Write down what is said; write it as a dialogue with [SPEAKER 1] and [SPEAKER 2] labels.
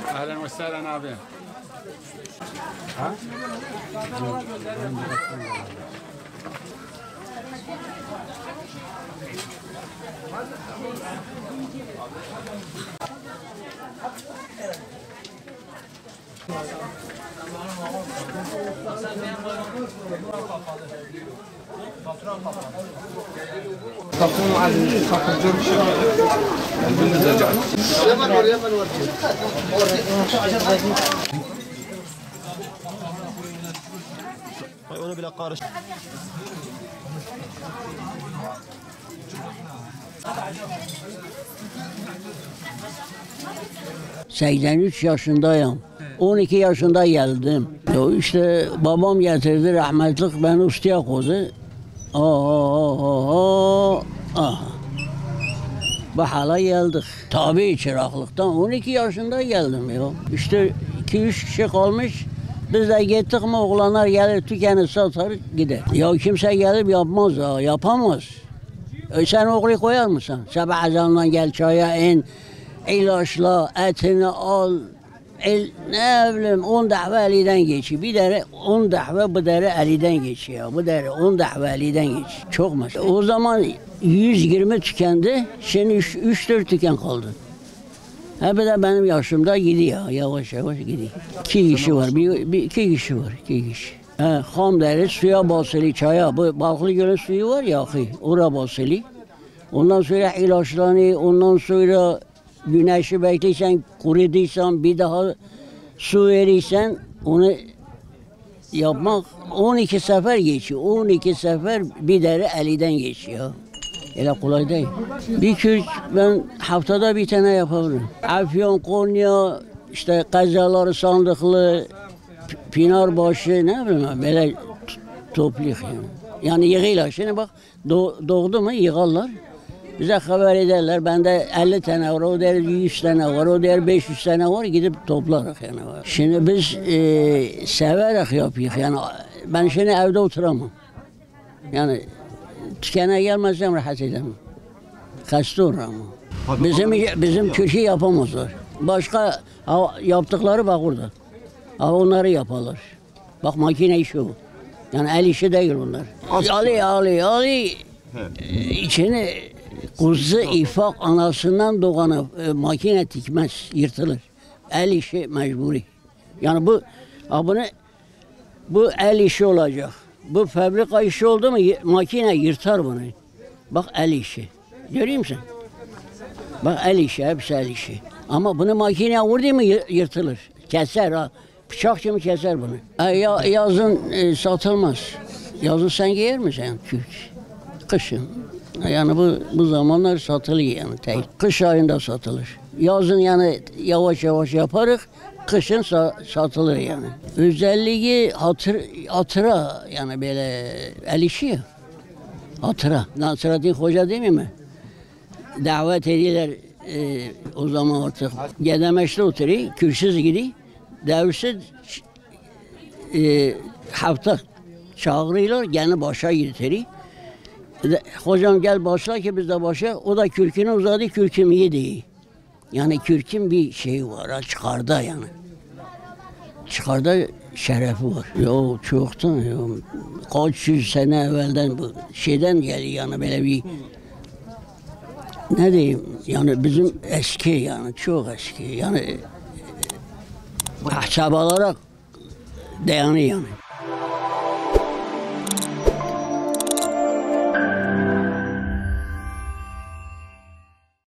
[SPEAKER 1] اهلا وسهلا abi. Ha?
[SPEAKER 2] تقوم على الجرم
[SPEAKER 3] onu bile karış.
[SPEAKER 4] 83 yaşındayım. 12 yaşında geldim. Ya işte babam getirdi rahmetlik beni ustaya koydu. Bu hala geldik. Tabii çıraklıktan 12 yaşında geldim ya. İşte 2-3 kişi kalmış. Biz de gittik mi oğlanlar gelir tükeni satar gider. Ya kimse gelip yapmaz ha, yapamaz. Sen oğlu koyar mısın? Sabah ezanından gel çaya in, ilaçla, etini al. Ne bileyim 10 defa eliden geçiyor. Bir dere 10 defa bu dere eliden geçiyor. Bu dere 10 defa eliden geçiyor. Çok maşallah. O zaman 120 tükendi. Şimdi 3-4 tüken kaldı. Ha bir de benim yaşımda gidiyor. Yavaş yavaş gidiyor. 2 kişi var. 2 kişi var. 2 kişi. Ham deri suya basılı çaya. Bu Balıklı Göl'ün suyu var ya. Oraya basılı. Ondan sonra ilaçlanıyor. Ondan sonra güneşi bekleysen, kuruduysan bir daha su verirsen onu yapmak 12 sefer geçiyor. 12 sefer bir deri eliden geçiyor. Öyle kolay değil. Bir kürk ben haftada bir tane yapabilirim. Afyon, Konya, işte Kazaları, Sandıklı, Pınarbaşı ne bileyim böyle toplayık yani. Yani yığıyla. Şimdi bak doğdu mu yığarlar. Bize haber ederler. Bende 50 tane var, o der 100 tane var, o der 500 tane var. Gidip toplarak yani. Şimdi biz severek yapıyoruz. Yani ben şimdi evde oturamam. Yani tükene gelmezsem rahat edemem. Hasta olurum. Bizim kürkü yapamazlar. Başka yaptıkları bak orada. Onları yaparlar. Bak makine işi bu. Yani el işi değil bunlar. Ali. İçini kuzu ifak anasından doğanı makine dikmez, yırtılır. El işi mecburi. Yani bu el işi olacak. Bu fabrika işi oldu mu makine yırtar bunu. Bak el işi. Görüyor musun? Bak el işi, hepsi el işi. Ama bunu makineye vurdu mu yırtılır. Keser ha. Bıçak gibi keser bunu. Yazın satılmaz. Yazın sen giyer misin kürk? Kışın. Yani bu zamanlar satılıyor yani. Kış ayında satılır. Yazın yani yavaş yavaş yaparız. Kışın satılır yani. Özelliği hatıra yani böyle el işi ya. Hatıra. Nasrettin Hoca değil mi? Davet ediyorlar o zaman artık. Gedemeçte oturuyor. Kürsüz gidiyor. Devrsiz hafta çağırıyorlar. Gene başa getiriyor. Hocam gel başla ki biz de başla. O da kürkünü uzadı, kürküm iyi değil. Yani kürkün bir şeyi var, çıkarda yani. Çıkarda şerefi var. Yok çoktan, yok. Kaç yüz sene evvelden bu şeyden geliyor yani böyle bir... Ne diyeyim, yani bizim eski yani, çok eski. Yani ahçabalara dayanıyor yani.